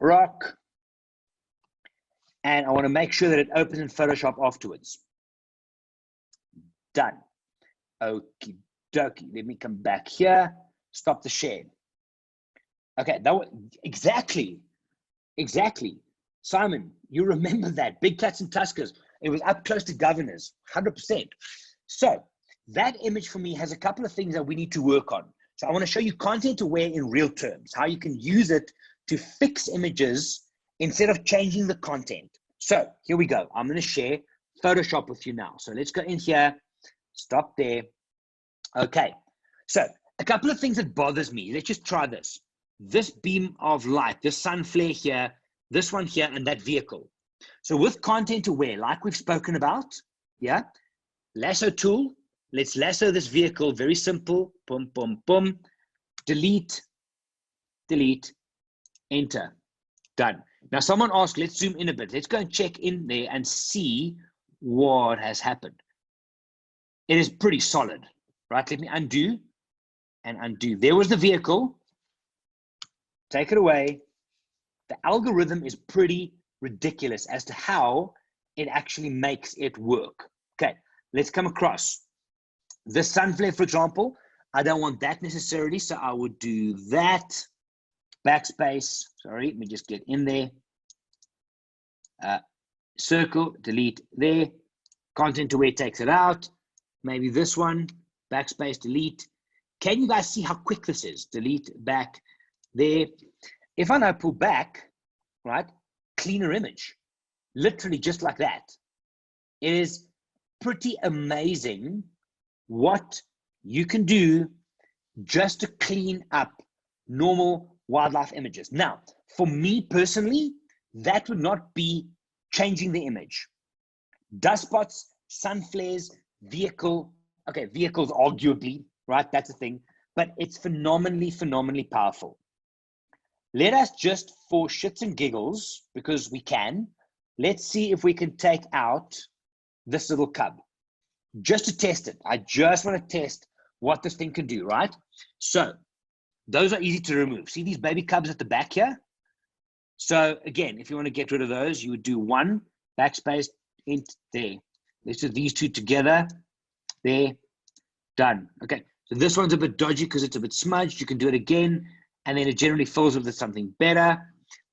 rock. And I want to make sure that it opens in Photoshop afterwards. Done. Okie dokie. Let me come back here. Stop the share. Okay, that was exactly. Simon, you remember that. Big Cats and Tuskers. It was up close to governors, 100%. So that image for me has a couple of things that we need to work on. So I want to show you content aware in real terms, how you can use it to fix images instead of changing the content. So here we go. I'm going to share Photoshop with you now. So let's go in here. Stop there. Okay. So a couple of things that bothers me. Let's just try this. This beam of light, this sun flare here, this one here, and that vehicle. So with content aware, like we've spoken about, yeah, lasso tool, let's lasso this vehicle, very simple, boom, boom, boom, delete, enter, done. Now someone asked, let's zoom in a bit. Let's go and check in there and see what has happened. It is pretty solid, right? Let me undo and undo. There was the vehicle. Take it away. The algorithm is pretty ridiculous as to how it actually makes it work. Okay, let's come across. This sun flare, for example, I don't want that necessarily, so I would do that. Backspace, sorry, let me just get in there. Circle, delete there. Content aware takes it out. Maybe this one, backspace, delete. Can you guys see how quick this is? Delete, back, there. If I now pull back, right, cleaner image, literally just like that. It is pretty amazing what you can do just to clean up normal wildlife images. Now, for me personally, that would not be changing the image. Dust spots, sun flares, vehicle, okay, vehicles arguably, right, that's a thing, but it's phenomenally powerful. Let us just, for shits and giggles, because we can, let's see if we can take out this little cub, just to test it. I just want to test what this thing can do, right? So those are easy to remove. See these baby cubs at the back here? So again, if you want to get rid of those, you would do one, backspace, in there. Let's do these two together. There, done. Okay, so this one's a bit dodgy because it's a bit smudged. You can do it again, and then it generally fills with something better.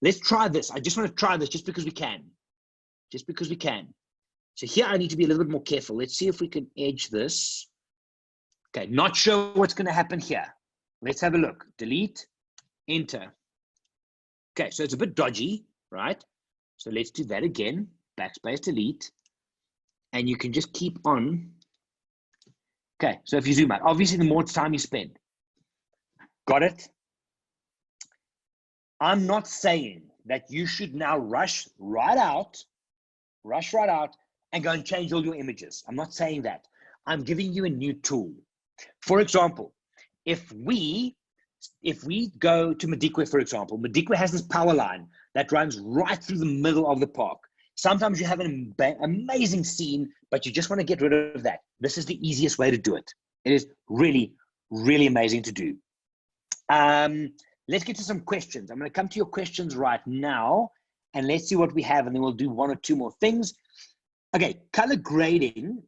Let's try this. I just want to try this just because we can. Just because we can. So here I need to be a little bit more careful. Let's see if we can edge this. Okay, not sure what's going to happen here. Let's have a look. Delete, enter. Okay, so it's a bit dodgy, right? So let's do that again. Backspace, delete. And you can just keep on. Okay, so if you zoom out, obviously the more time you spend. Got it? I'm not saying that you should now rush right out and go and change all your images. I'm not saying that. I'm giving you a new tool. For example, if we go to Madikwe, for example, Madikwe has this power line that runs right through the middle of the park. Sometimes you have an amazing scene, but you just want to get rid of that. This is the easiest way to do it. It is really amazing to do. Let's get to some questions. I'm going to come to your questions right now, and let's see what we have, and then we'll do one or two more things. Okay, color grading.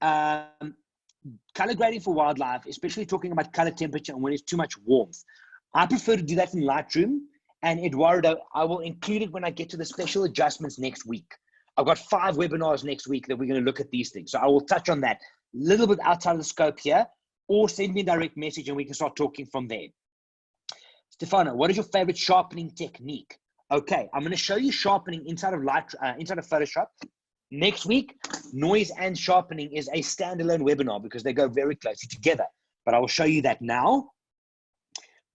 Color grading for wildlife, especially talking about color temperature and when it's too much warmth. I prefer to do that in Lightroom, and Eduardo, I will include it when I get to the special adjustments next week. I've got 5 webinars next week that we're going to look at these things. So I will touch on that a little bit outside of the scope here, or send me a direct message and we can start talking from there. Stefano, what is your favorite sharpening technique? Okay, I'm going to show you sharpening inside of Photoshop. Next week, noise and sharpening is a standalone webinar because they go very closely together, but I will show you that now.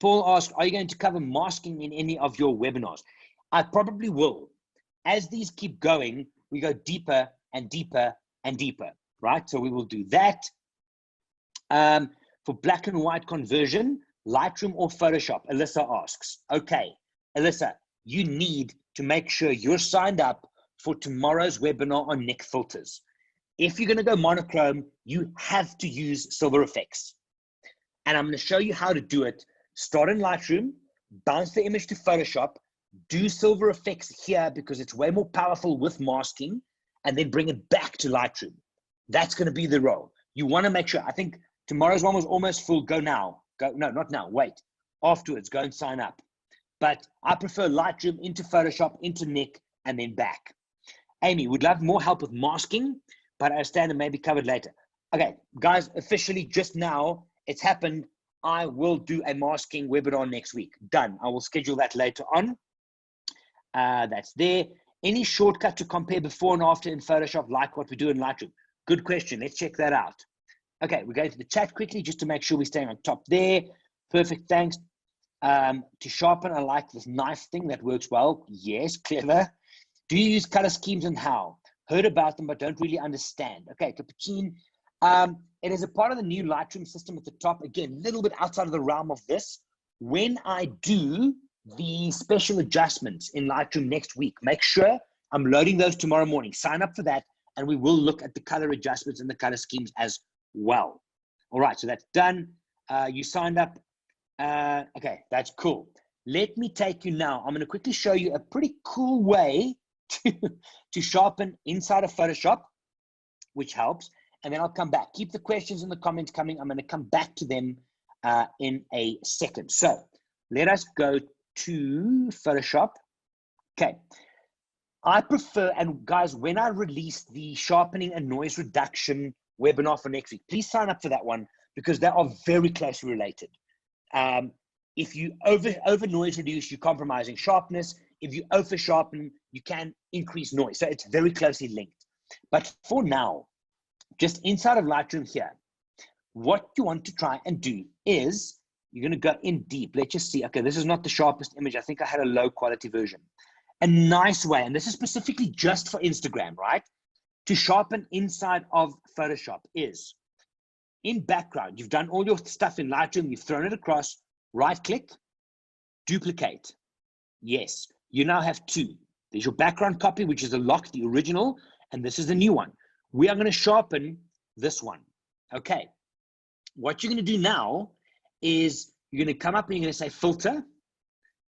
Paul asked, are you going to cover masking in any of your webinars? I probably will. As these keep going, we go deeper and deeper and deeper, right? So we will do that. For black and white conversion, Lightroom or Photoshop, Alyssa asks. Okay, Alyssa, you need to make sure you're signed up for tomorrow's webinar on Nick filters. If you're going to go monochrome, you have to use silver effects. And I'm going to show you how to do it. Start in Lightroom, bounce the image to Photoshop, do silver effects here because it's way more powerful with masking, and then bring it back to Lightroom. That's going to be the role. You want to make sure. I think tomorrow's one was almost full. Go now. Go, no, not now. Wait. Afterwards, go and sign up. But I prefer Lightroom into Photoshop, into Nick, and then back. Amy, would love more help with masking, but I understand it may be covered later. Okay, guys, officially just now, it's happened. I will do a masking webinar next week. Done. I will schedule that later on. That's there. Any shortcut to compare before and after in Photoshop, like what we do in Lightroom? Good question. Let's check that out. Okay, we're going to the chat quickly just to make sure we're staying on top there. Perfect, thanks. To sharpen, I like this knife thing that works well. Yes, clever. Do you use color schemes and how? Heard about them, but don't really understand. Okay, Capuchin. It is a part of the new Lightroom system at the top. Again, a little bit outside of the realm of this. When I do the special adjustments in Lightroom next week, make sure I'm loading those tomorrow morning. Sign up for that, and we will look at the color adjustments and the color schemes as well. All right, so that's done. You signed up. Okay, that's cool. Let me take you now. I'm going to quickly show you a pretty cool way to sharpen inside of Photoshop, which helps. And then I'll come back. Keep the questions and the comments coming. I'm going to come back to them in a second. So let us go to Photoshop. Okay. I prefer, and guys, when I release the sharpening and noise reduction webinar for next week, please sign up for that one because they are very closely related. If you over noise reduce, you're compromising sharpness. If you over sharpen, you can increase noise. So it's very closely linked. But for now, just inside of Lightroom here, what you want to try and do is you're going to go in deep. Let's just see. Okay, this is not the sharpest image. I think I had a low quality version. A nice way, and this is specifically just for Instagram, right? To sharpen inside of Photoshop is in background. You've done all your stuff in Lightroom. You've thrown it across. Right click, duplicate. Yes, you now have two. There's your background copy, which is the lock, the original, and this is the new one. We are going to sharpen this one. Okay. What you're going to do now is you're going to come up and you're going to say filter,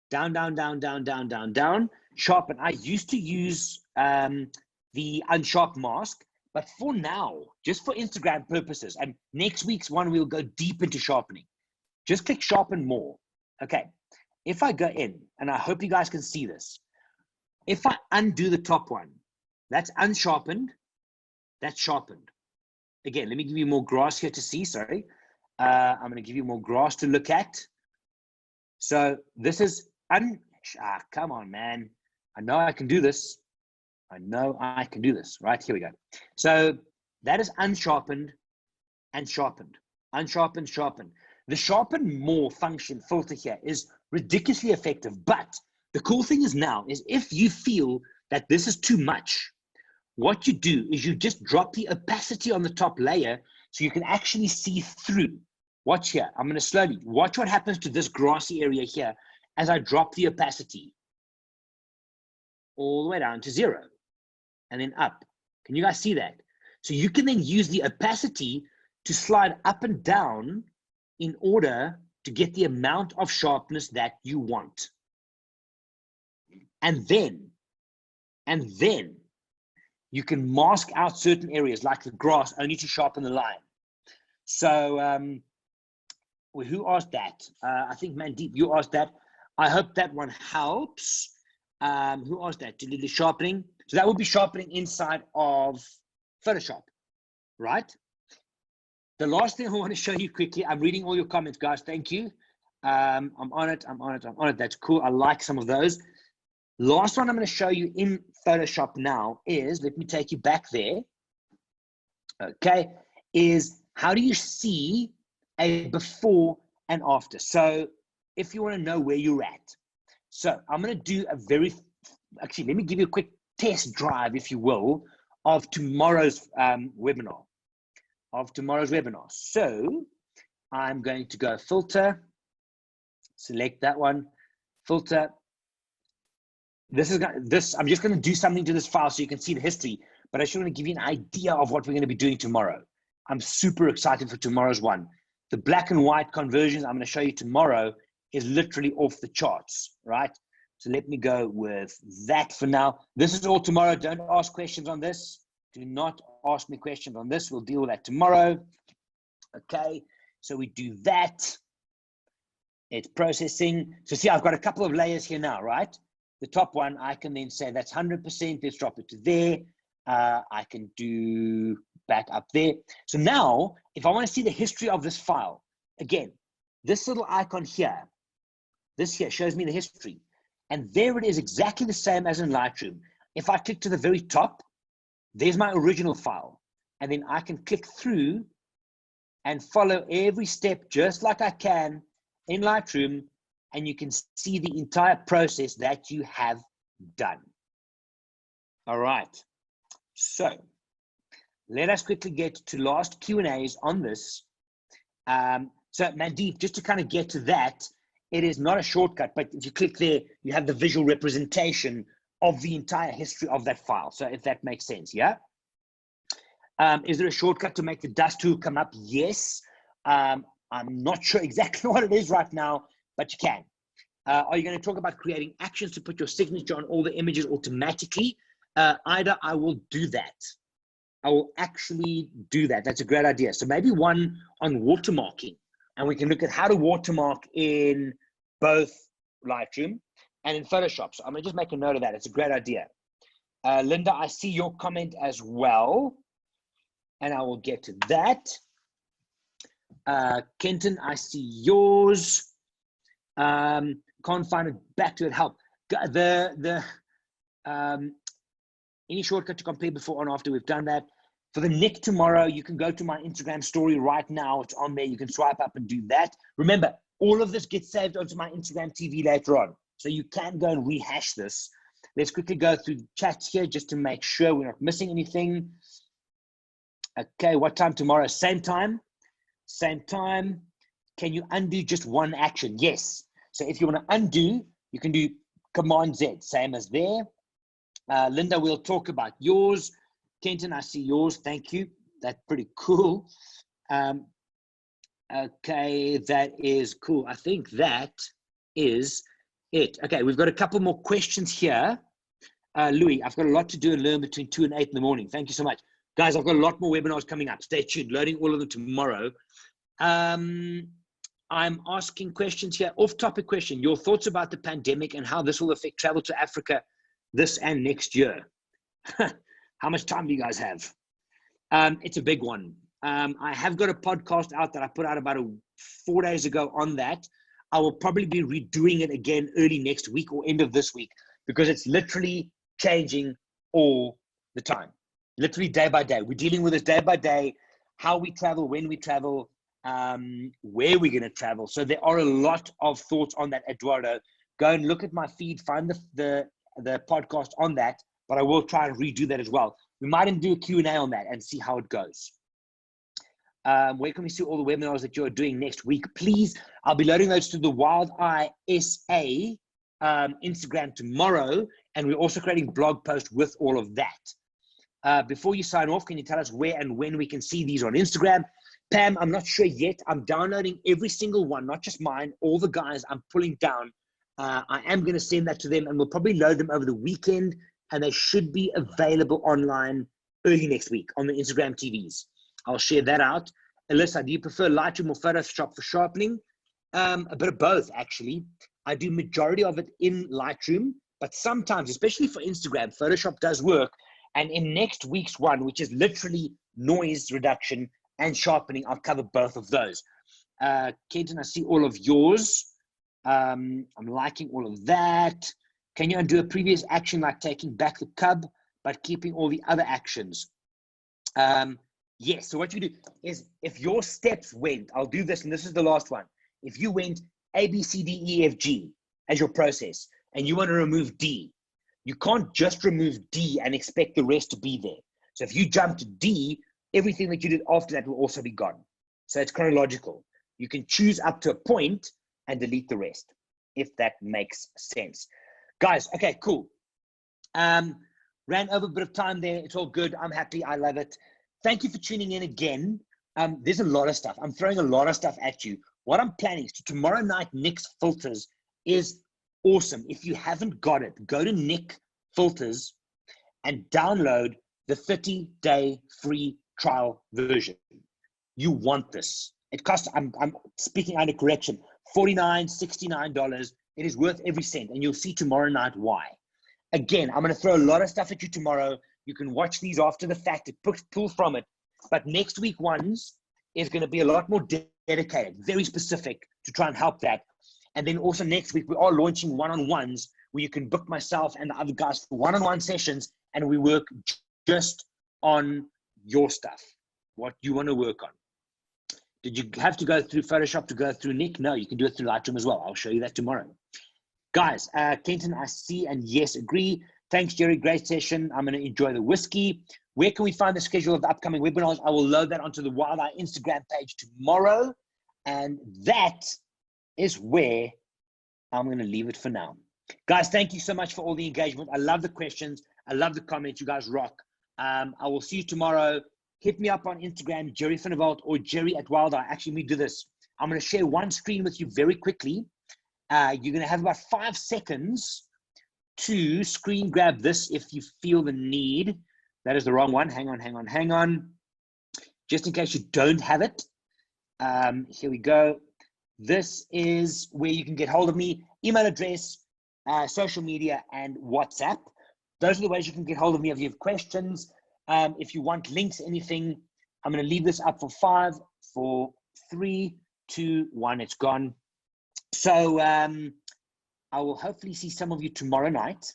down, down, down, down, down, down, down, sharpen. I used to use the unsharp mask, but for now, just for Instagram purposes, and next week's one, we'll go deep into sharpening. Just click sharpen more. Okay. If I go in, and I hope you guys can see this, if I undo the top one, that's unsharpened, that's sharpened. Again, let me give you more grass here to see, sorry. I'm going to give you more grass to look at. So this is, come on, man. I know I can do this. I know I can do this. Right, here we go. So that is unsharpened and sharpened. Unsharpened, sharpened. The sharpen more function filter here is ridiculously effective. But the cool thing is now is if you feel that this is too much, what you do is you just drop the opacity on the top layer so you can actually see through. Watch here. I'm going to slowly watch what happens to this grassy area here as I drop the opacity all the way down to 0 and then up. Can you guys see that? So you can then use the opacity to slide up and down in order to get the amount of sharpness that you want. And then you can mask out certain areas like the grass only to sharpen the line. So well, who asked that? I think Mandeep, you asked that. I hope that one helps. Who asked that? To do the sharpening. So that would be sharpening inside of Photoshop, right? The last thing I want to show you quickly, I'm reading all your comments, guys. Thank you. I'm on it. I'm on it. I'm on it. That's cool. I like some of those. Last one I'm going to show you in Photoshop now is, let me take you back there. Okay, is how do you see a before and after? So if you want to know where you're at. So I'm going to do a actually, let me give you a quick test drive, if you will, of tomorrow's webinar. So I'm going to go filter, select that one, filter. I'm just going to do something to this file so you can see the history, but I just want to give you an idea of what we're going to be doing tomorrow. I'm super excited for tomorrow's one. The black and white conversions I'm going to show you tomorrow is literally off the charts, right? So let me go with that for now. This is all tomorrow. Don't ask questions on this. Do not ask me questions on this. We'll deal with that tomorrow. Okay, so we do that. It's processing. So see, I've got a couple of layers here now, right? The top one, I can then say that's 100%. Let's drop it to there. I can do back up there. So now, if I want to see the history of this file, again, this little icon here, this here shows me the history. And there it is, exactly the same as in Lightroom. If I click to the very top, there's my original file. And then I can click through and follow every step just like I can in Lightroom, and you can see the entire process that you have done. All right. So let us quickly get to last Q&As on this. So Mandeep, just to kind of get to that, it is not a shortcut, but if you click there, you have the visual representation of the entire history of that file. So if that makes sense, yeah? Is there a shortcut to make the dust tool come up? Yes. I'm not sure exactly what it is right now, but you can. Are you going to talk about creating actions to put your signature on all the images automatically? Ida, I will do that. I will actually do that. That's a great idea. So maybe one on watermarking, and we can look at how to watermark in both Lightroom and in Photoshop. So I'm going to just make a note of that. It's a great idea. Linda, I see your comment as well, and I will get to that. Kenton, I see yours. Can't find it, back to it, help. Any shortcut to compare before and after, we've done that. For the Nick tomorrow, you can go to my Instagram story right now. It's on there. You can swipe up and do that. Remember, all of this gets saved onto my Instagram TV later on. So you can go and rehash this. Let's quickly go through the chats here just to make sure we're not missing anything. Okay, what time tomorrow? Same time. Same time. Can you undo just one action? Yes. So if you want to undo, you can do Command Z, same as there. Linda, we'll talk about yours. Kenton, I see yours. Thank you. That's pretty cool. Okay, that is cool. I think that is it. Okay, we've got a couple more questions here. Louis, I've got a lot to do and learn between 2 and 8 in the morning. Thank you so much. Guys, I've got a lot more webinars coming up. Stay tuned, loading all of them tomorrow. I'm asking questions here, off-topic question. Your thoughts about the pandemic and how this will affect travel to Africa this and next year. How much time do you guys have? It's a big one. I have got a podcast out that I put out about 4 days ago on that. I will probably be redoing it again early next week or end of this week, because it's literally changing all the time. Literally day by day. We're dealing with this day by day, how we travel, when we travel, where we're going to travel. So there are a lot of thoughts on that, Eduardo. Go and look at my feed, find the podcast on that, but I will try and redo that as well. We might even do a Q&A on that and see how it goes. Where can we see all the webinars that you're doing next week? Please, I'll be loading those to the Wild Eye SA Instagram tomorrow, and we're also creating blog posts with all of that. Before you sign off, can you tell us where and when we can see these on Instagram? Pam, I'm not sure yet. I'm downloading every single one, not just mine, all the guys I'm pulling down. I am going to send that to them, and we'll probably load them over the weekend, and they should be available online early next week on the Instagram TVs. I'll share that out. Alyssa, do you prefer Lightroom or Photoshop for sharpening? A bit of both, actually. I do majority of it in Lightroom, but sometimes, especially for Instagram, Photoshop does work. And in next week's one, which is literally noise reduction and sharpening, I'll cover both of those. Kenton, I see all of yours. I'm liking all of that. Can you undo a previous action like taking back the cub, but keeping all the other actions? Yes, so what you do is, if your steps went, I'll do this, and this is the last one. If you went A, B, C, D, E, F, G as your process, and you want to remove D, you can't just remove D and expect the rest to be there. So if you jump to D, everything that you did after that will also be gone. So it's chronological. You can choose up to a point and delete the rest, if that makes sense. Guys, okay, cool. Ran over a bit of time there. It's all good. I'm happy. I love it. Thank you for tuning in again. There's a lot of stuff. I'm throwing a lot of stuff at you. What I'm planning is tomorrow night, Nick's Filters is awesome. If you haven't got it, go to Nick Filters and download the 30-day free trial version. You want this. It costs, I'm speaking under correction, $49, $69. It is worth every cent, and you'll see tomorrow night why. Again, I'm going to throw a lot of stuff at you tomorrow. You can watch these after the fact, pull from it. But next week ones is going to be a lot more dedicated, very specific to try and help that. And then also next week, we are launching one-on-ones where you can book myself and the other guys for one-on-one sessions, and we work just on your stuff, what you want to work on. Did you have to go through Photoshop to go through Nick? No, you can do it through Lightroom as well. I'll show you that tomorrow. Guys, Kenton, I see and yes, agree. Thanks, Gerry. Great session. I'm going to enjoy the whiskey. Where can we find the schedule of the upcoming webinars? I will load that onto the Wild Eye Instagram page tomorrow. And that is where I'm going to leave it for now. Guys, thank you so much for all the engagement. I love the questions. I love the comments. You guys rock. I will see you tomorrow. Hit me up on Instagram, Gerry van der Walt or Gerry at Wild Eye. Actually, let me do this. I'm going to share one screen with you very quickly. You're going to have about 5 seconds to screen grab this if you feel the need. That is the wrong one. Hang on. Just in case you don't have it. Here we go. This is where you can get hold of me. Email address, social media, and WhatsApp. Those are the ways you can get hold of me if you have questions. If you want links, anything, I'm going to leave this up for 5, 4, 3, 2, 1. It's gone. So I will hopefully see some of you tomorrow night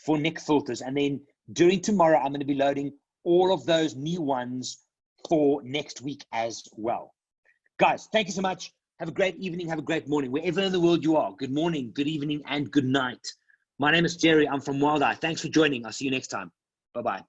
for Nick Filters. And then during tomorrow, I'm going to be loading all of those new ones for next week as well. Guys, thank you so much. Have a great evening. Have a great morning. Wherever in the world you are, good morning, good evening, and good night. My name is Gerry. I'm from Wild Eye. Thanks for joining. I'll see you next time. Bye-bye.